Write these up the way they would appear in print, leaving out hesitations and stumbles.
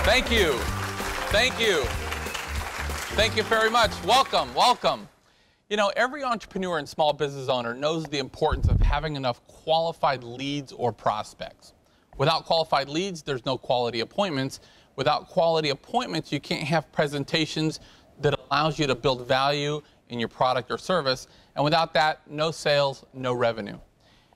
Thank you. Thank you. Thank you very much. Welcome, welcome. You know, every entrepreneur and small business owner knows the importance of having enough qualified leads or prospects. Without qualified leads, there's no quality appointments. Without quality appointments, you can't have presentations that allows you to build value in your product or service. And without that, no sales, no revenue.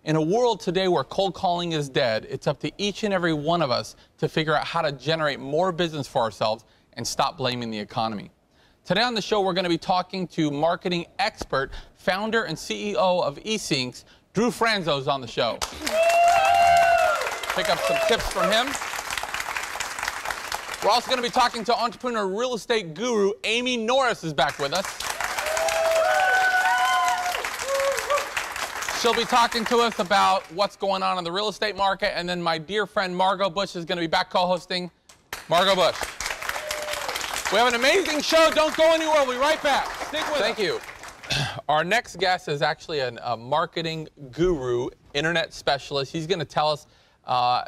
In a world today where cold calling is dead, it's up to each and every one of us to figure out how to generate more business for ourselves and stop blaming the economy. Today on the show, we're going to be talking to marketing expert, founder and CEO of eSyncs, Drew Franzo is on the show. Pick up some tips from him. We're also going to be talking to entrepreneur real estate guru, Amy Norris is back with us. She'll be talking to us about what's going on in the real estate market, and then my dear friend Margot Bush is going to be back co-hosting. Margot Bush. We have an amazing show. Don't go anywhere. We'll be right back. Stick with us. Thank you. Our next guest is actually a marketing guru, internet specialist. He's going to tell us,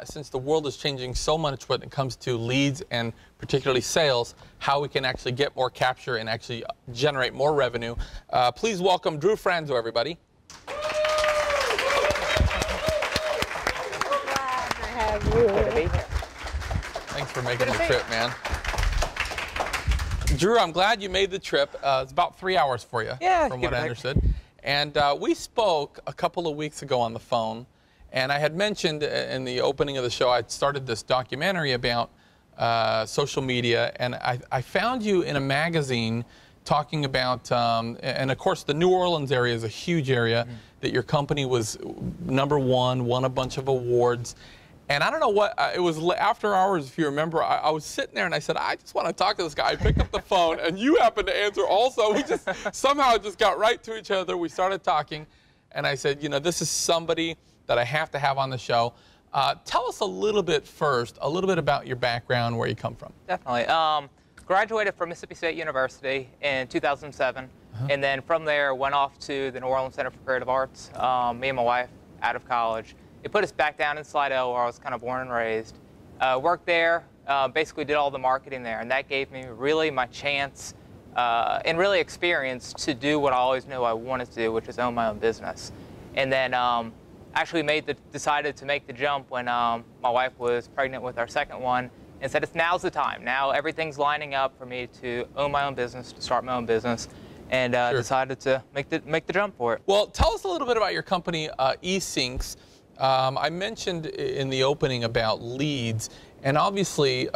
since the world is changing so much when it comes to leads and particularly sales, how we can actually get more capture and actually generate more revenue. Please welcome Drew Franzo, everybody. Thanks for making the trip, man. Drew, I'm glad you made the trip. It's about 3 hours for you, from what I understood. And we spoke a couple of weeks ago on the phone, and I had mentioned in the opening of the show, I'd started this documentary about social media, and I found you in a magazine talking about, and of course the New Orleans area is a huge area, that your company was #1, won a bunch of awards. And I don't know what, it was after hours, if you remember, I was sitting there and I said, I just want to talk to this guy. I picked up the phone and you happened to answer also. We just somehow just got right to each other. We started talking and I said, you know, this is somebody that I have to have on the show. Tell us a little bit first, a little bit about your background, where you come from. Definitely. Graduated from Mississippi State University in 2007. And then from there went off to the New Orleans Center for Creative Arts, me and my wife, out of college. It put us back down in Slidell, where I was kind of born and raised. Worked there, basically did all the marketing there, and that gave me really my chance and really experience to do what I always knew I wanted to do, which is own my own business. And then actually decided to make the jump when my wife was pregnant with our second one, and said now's the time. Now everything's lining up for me to own my own business, to start my own business, and decided to make the jump for it. Well, tell us a little bit about your company, eSyncs. I mentioned in the opening about leads, and obviously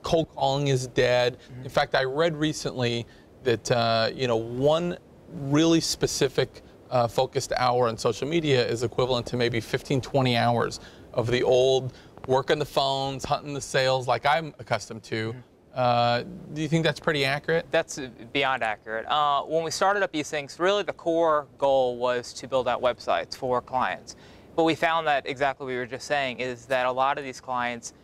cold calling is dead. In fact, I read recently that you know, one really specific focused hour on social media is equivalent to maybe 15, 20 hours of the old working the phones, hunting the sales like I'm accustomed to. Do you think that's pretty accurate? That's beyond accurate. When we started up eSyncs, really the core goal was to build out websites for clients. But we found that exactly what we were just saying is that a lot of these clients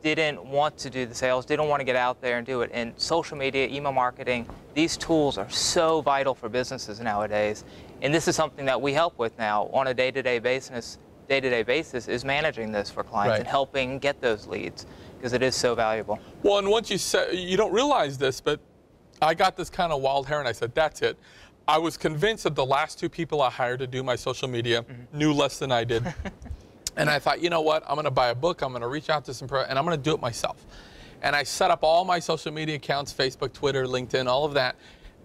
didn't want to do the sales, didn't want to get out there and do it. And social media, email marketing, these tools are so vital for businesses nowadays. And this is something that we help with now on a day-to-day basis, is managing this for clients and helping get those leads, because it is so valuable. Well, and once you said, you don't realize this, but I got this kind of wild hair and I said, that's it. I was convinced that the last 2 people I hired to do my social media knew less than I did. And I thought, you know what, I'm going to buy a book, I'm going to reach out to some and I'm going to do it myself. And I set up all my social media accounts, Facebook, Twitter, LinkedIn, all of that.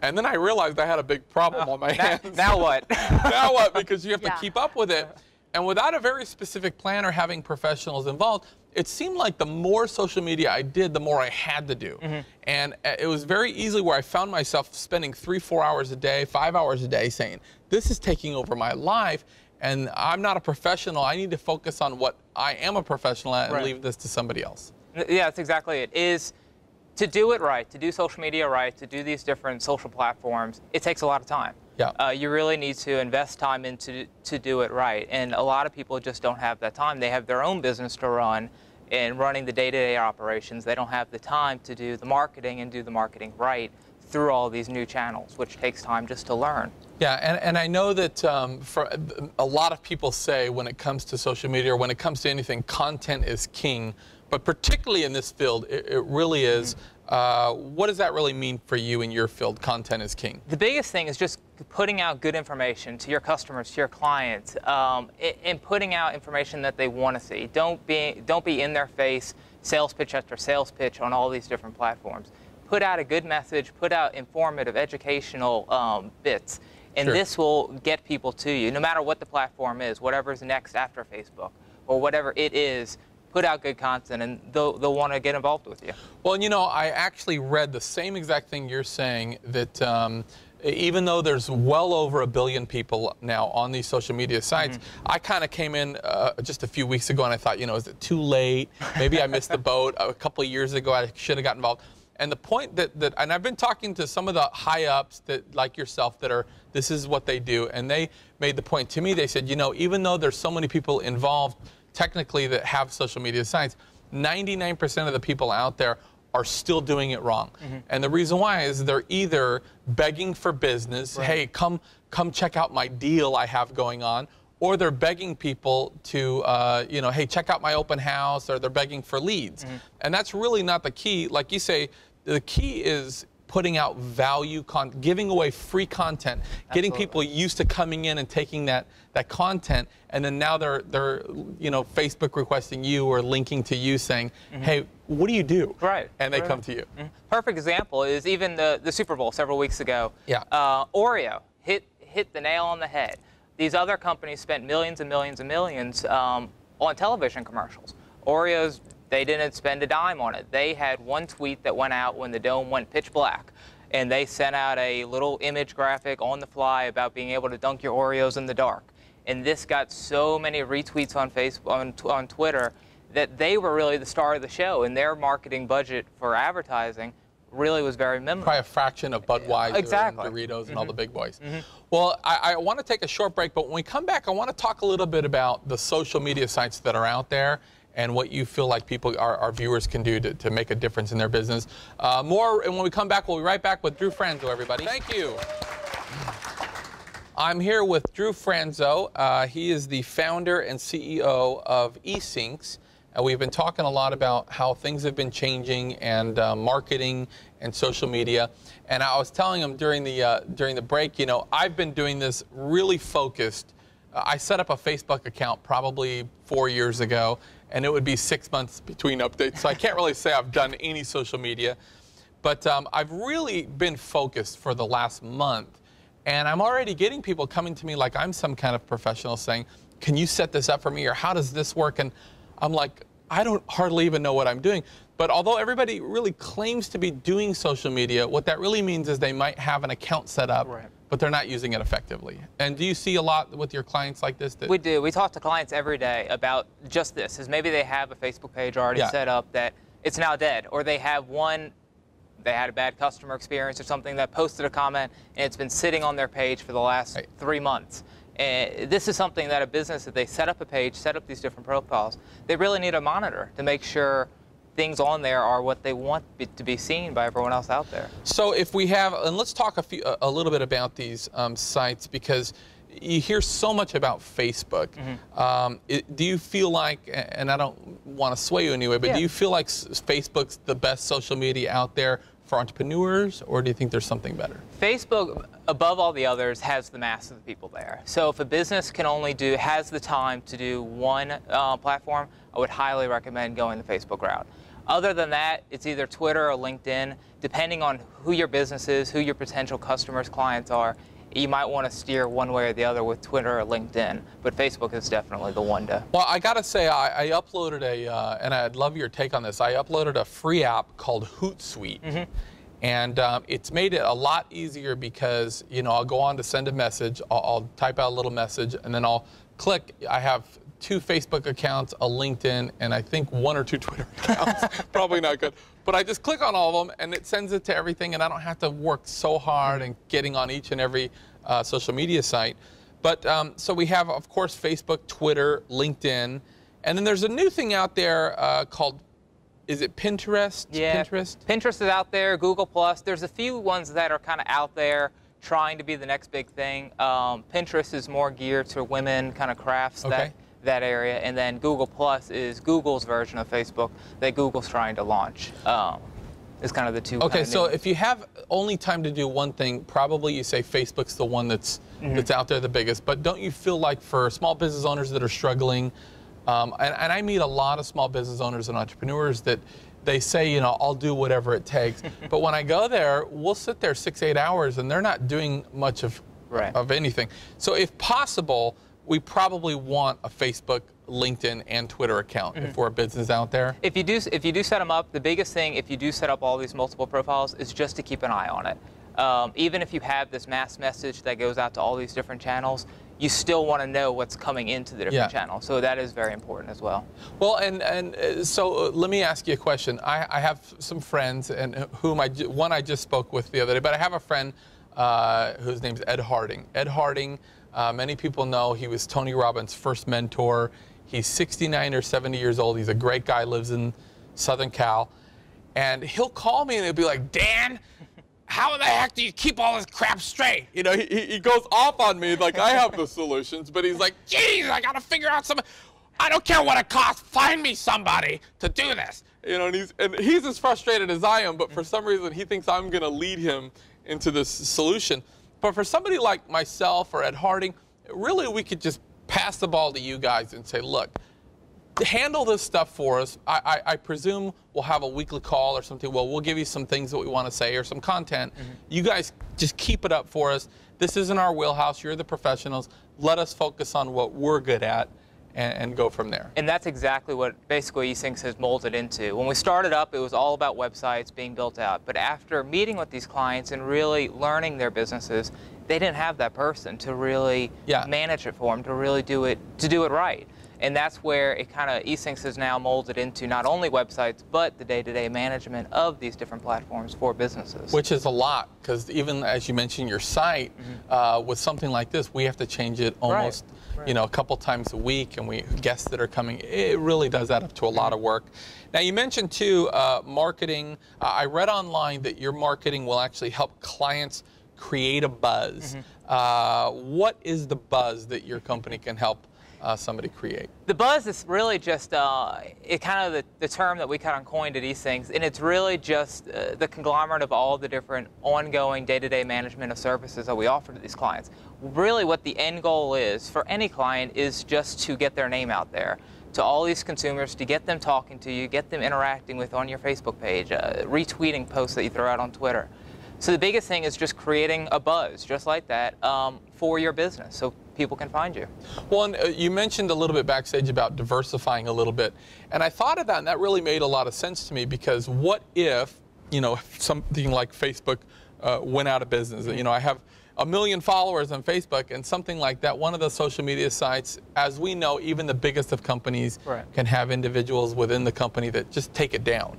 And then I realized I had a big problem on my hands. Now what? Now what? Because you have to keep up with it. And without a very specific plan or having professionals involved, it seemed like the more social media I did, the more I had to do. And it was very easily where I found myself spending 3-4 hours a day, 5 hours a day saying, this is taking over my life and I'm not a professional. I need to focus on what I am a professional at and leave this to somebody else. Yeah, that's exactly it. Is to do it right, to do social media right, to do these different social platforms, it takes a lot of time. You really need to invest time into to do it right, and a lot of people just don't have that time. They have their own business to run, and running the day-to-day operations, they don't have the time to do the marketing and do the marketing right through all these new channels, which takes time just to learn. Yeah, and I know that for a lot of people say when it comes to social media or when it comes to anything, content is king. but particularly in this field, it really is. What does that really mean for you in your field? Content is king. The biggest thing is just putting out good information to your customers, to your clients, and putting out information that they want to see. Don't be in their face, sales pitch after sales pitch on all these different platforms. Put out a good message, put out informative, educational bits, and this will get people to you, no matter what the platform is, whatever's next after Facebook, or whatever it is. Put out good content, and they'll want to get involved with you. Well, you know, I actually read the same exact thing you're saying, that even though there's well over 1 billion people now on these social media sites, I kind of came in just a few weeks ago and I thought, you know, is it too late? Maybe I missed the boat. A couple of years ago, I should have gotten involved. And the point and I've been talking to some of the high ups that, like yourself, that this is what they do. And they made the point to me, they said, you know, even though there's so many people involved technically that have social media sites, 99% of the people out there are still doing it wrong. And the reason why is they're either begging for business, hey, come check out my deal I have going on, or they're begging people to, you know, hey, check out my open house, or they're begging for leads. And that's really not the key. Like you say, the key is putting out value, giving away free content, getting people used to coming in and taking that content, and then now they're you know, Facebook requesting you or linking to you saying, hey, what do you do? Right. And they come to you. Perfect example is even the Super Bowl several weeks ago. Yeah. Oreo hit the nail on the head. These other companies spent millions and millions and millions on television commercials. Oreo's, they didn't spend a dime on it. They had one tweet that went out when the dome went pitch black, and they sent out a little image graphic on the fly about being able to dunk your Oreos in the dark. And this got so many retweets on Facebook, on Twitter, that they were really the star of the show, and their marketing budget for advertising really was very minimal. Probably a fraction of Budweiser and Doritos and all the big boys. Well, I want to take a short break, but when we come back, I want to talk a little bit about the social media sites that are out there and what you feel like our viewers can do to make a difference in their business. More, and when we come back, we'll be right back with Drew Franzo, everybody. Thank you. I'm here with Drew Franzo. He is the founder and CEO of eSyncs. We've been talking a lot about how things have been changing and marketing and social media. And I was telling him during the break, you know, I've been doing this really focused. I set up a Facebook account probably 4 years ago, and it would be 6 months between updates. So I can't really say I've done any social media. But I've really been focused for the last month. And I'm already getting people coming to me like I'm some kind of professional saying, can you set this up for me, or how does this work? And I'm like, I don't hardly even know what I'm doing. But although everybody really claims to be doing social media, what that really means is they might have an account set up, but they're not using it effectively. And do you see a lot with your clients like this? We do. We talk to clients every day about just this. Is maybe they have a Facebook page already set up that it's now dead, or they have one, they had a bad customer experience or something, that posted a comment and it's been sitting on their page for the last 3 months. And this is something that a business, that they set up a page, set up these different profiles, they really need to monitor to make sure things on there are what they want to be seen by everyone else out there. So if we have, and let's talk a little bit about these sites, because you hear so much about Facebook. Do you feel like, and I don't want to sway you anyway, but do you feel like Facebook's the best social media out there for entrepreneurs, or do you think there's something better? Facebook, above all the others, has the mass of the people there. So if a business can only has the time to do one platform, I would highly recommend going the Facebook route. Other than that, it's either Twitter or LinkedIn, depending on who your business is, who your potential customers, clients are. You might want to steer one way or the other with Twitter or LinkedIn, but Facebook is definitely the one to. Well, I got to say, I uploaded and I'd love your take on this. I uploaded a free app called Hootsuite, and it's made it a lot easier because, you know, I'll go on to send a message, I'll type out a little message, and then I'll click. I have 2 Facebook accounts, a LinkedIn, and I think 1 or 2 Twitter accounts. Probably not good. But I just click on all of them, and it sends it to everything, and I don't have to work so hard and getting on each and every social media site. But so we have, of course, Facebook, Twitter, LinkedIn, and then there's a new thing out there called, is it Pinterest? Yeah, Pinterest is out there, Google+. There's a few ones that are kind of out there trying to be the next big thing. Pinterest is more geared to women, kind of crafts that area. And then Google Plus is Google's version of Facebook that Google's trying to launch. Is kind of the two. Okay, so if you have only time to do one thing, probably you say Facebook's the one that's out there the biggest. But don't you feel like for small business owners that are struggling, and I meet a lot of small business owners and entrepreneurs that they say, you know, I'll do whatever it takes. But when I go there, we'll sit there 6-8 hours and they're not doing much of anything. So if possible, we probably want a Facebook, LinkedIn, and Twitter account if we're a business out there. If you do set them up, the biggest thing, if you do set up all these multiple profiles, is just to keep an eye on it. Even if you have this mass message that goes out to all these different channels, you still want to know what's coming into the different channels. So that is very important as well. Well, and so let me ask you a question. I have some friends, and whom one I just spoke with the other day, but I have a friend whose name's Ed Harding. Ed Harding, many people know he was Tony Robbins' first mentor. He's 69 or 70 years old. He's a great guy, lives in Southern Cal. And he'll call me and he'll be like, Dan, how the heck do you keep all this crap straight? You know, he goes off on me like I have the solutions, but he's like, geez, I got to figure out something. I don't care what it costs. Find me somebody to do this. You know, and he's as frustrated as I am, but for some reason he thinks I'm going to lead him into this solution. But for somebody like myself or Ed Harding, really we could just pass the ball to you guys and say, look, handle this stuff for us. I presume we'll have a weekly call or something. Well, we'll give you some things that we want to say or some content. You guys just keep it up for us. This isn't our wheelhouse. You're the professionals. Let us focus on what we're good at and go from there. And that's exactly what basically eSyncs has molded into. When we started up, it was all about websites being built out. But after meeting with these clients and really learning their businesses, they didn't have that person to really manage it for them, to really do it right. And that's where it kind of, eSyncs has now molded into not only websites, but the day-to-day management of these different platforms for businesses. Which is a lot, because even as you mentioned your site, with something like this, we have to change it almost you know, a couple times a week, and guests that are coming, it really does add up to a lot of work. Now you mentioned too, marketing. I read online that your marketing will actually help clients create a buzz. What is the buzz that your company can help somebody create? The buzz is really just the term that we kind of coined at eSyncs, and it's really just the conglomerate of all the different ongoing day-to-day management of services that we offer to these clients. Really what the end goal is for any client is just to get their name out there to all these consumers, to get them talking to you, get them interacting with on your Facebook page, retweeting posts that you throw out on Twitter. So the biggest thing is just creating a buzz, just like that, for your business, so people can find you. Well, and you mentioned a little bit backstage about diversifying a little bit, and I thought of that, and that really made a lot of sense to me, because what if, you know, something like Facebook went out of business? You know, I have 1 million followers on Facebook, and something like that, one of the social media sites, as we know, even the biggest of companies can have individuals within the company that just take it down.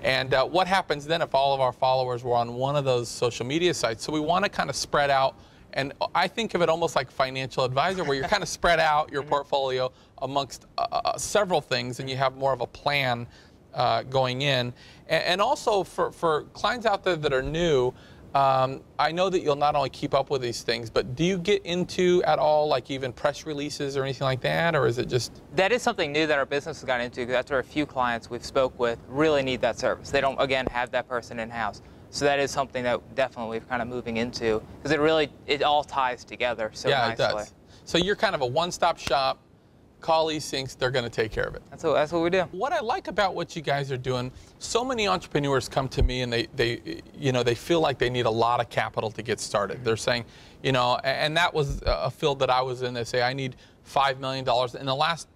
And what happens then if all of our followers were on one of those social media sites? So we want to kind of spread out, and I think of it almost like financial advisor, where you're kind of spread out your portfolio amongst several things, and you have more of a plan going in. And also for clients out there that are new, I know that you'll not only keep up with these things, but do you get into at all, like even press releases or anything like that, or is it just? That is something new that our business has gotten into, because that's where a few clients we've spoke with really need that service. They don't, again, have that person in-house. So that is something that definitely we're kind of moving into, because it all ties together so nicely. Yeah, it does. So you're kind of a one-stop shop. Call eSyncs, they're going to take care of it. That's what we do. What I like about what you guys are doing, so many entrepreneurs come to me and they feel like they need a lot of capital to get started. They're saying, you know, and that was a field that I was in. They say, I need $5 million. In the last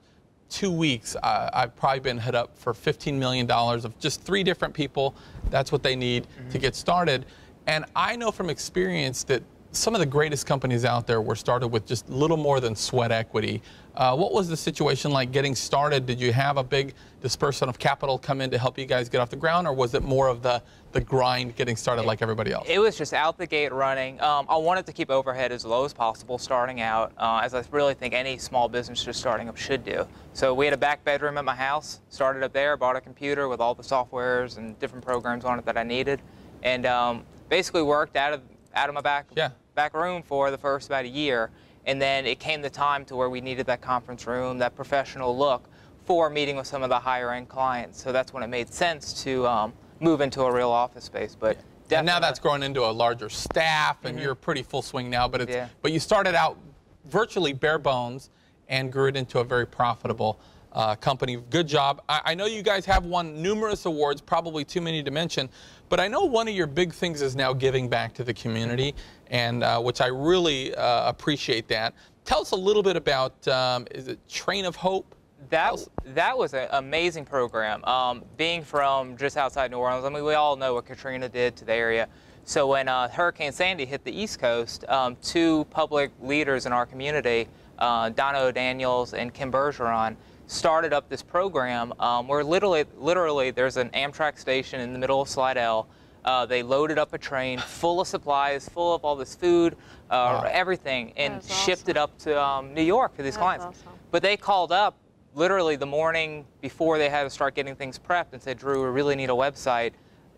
2 weeks, I've probably been hit up for $15 million of just 3 different people. That's what they need to get started. And I know from experience that some of the greatest companies out there were started with just little more than sweat equity. What was the situation like getting started? Did you have a big disbursement of capital come in to help you guys get off the ground, or was it more of the grind getting started like everybody else? It was just out the gate running. I wanted to keep overhead as low as possible starting out, as I really think any small business just starting up should do. So we had a back bedroom at my house, started up there, bought a computer with all the softwares and different programs on it that I needed, and basically worked out of my back room for the first about a year. And then it came the time to where we needed that conference room, that professional look for meeting with some of the higher end clients. So that's when it made sense to move into a real office space. But and now that's grown into a larger staff, and you're pretty full swing now. But but you started out virtually bare bones and grew it into a very profitable company. Good job. I know you guys have won numerous awards, probably too many to mention, but I know one of your big things is now giving back to the community, and which I really appreciate that. Tell us a little bit about, is it Train of Hope? That was an amazing program. Being from just outside New Orleans, I mean, we all know what Katrina did to the area. So when Hurricane Sandy hit the East Coast, two public leaders in our community, Donna O'Daniels and Kim Bergeron, started up this program where literally there's an Amtrak station in the middle of Slidell. They loaded up a train full of supplies, full of all this food, everything, and shipped it up to New York for these clients. Awesome. But they called up literally the morning before they had to start getting things prepped and said, Drew, we really need a website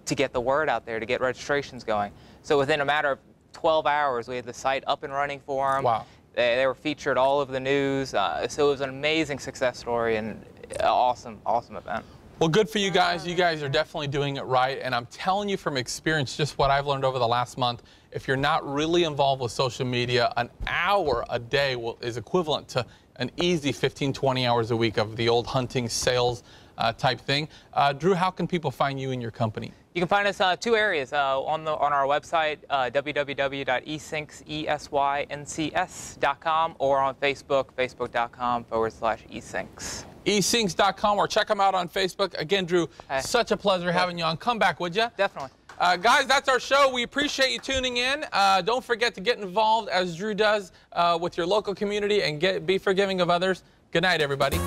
to get the word out there, to get registrations going. So within a matter of 12 hours, we had the site up and running for them. Wow. They were featured all over the news. So it was an amazing success story and an awesome, awesome event. Well, good for you guys. You guys are definitely doing it right. And I'm telling you from experience, just what I've learned over the last month, if you're not really involved with social media, an hour a day is equivalent to an easy 15, 20 hours a week of the old hunting sales type thing. Drew, how can people find you and your company? You can find us two areas on our website, www.esyncs.com, or on Facebook, facebook.com/esyncs. Esyncs.com, or check them out on Facebook. Again, Drew, such a pleasure having you on. Come back, would you? Definitely. Guys, that's our show. We appreciate you tuning in. Don't forget to get involved, as Drew does, with your local community, and be forgiving of others. Good night, everybody.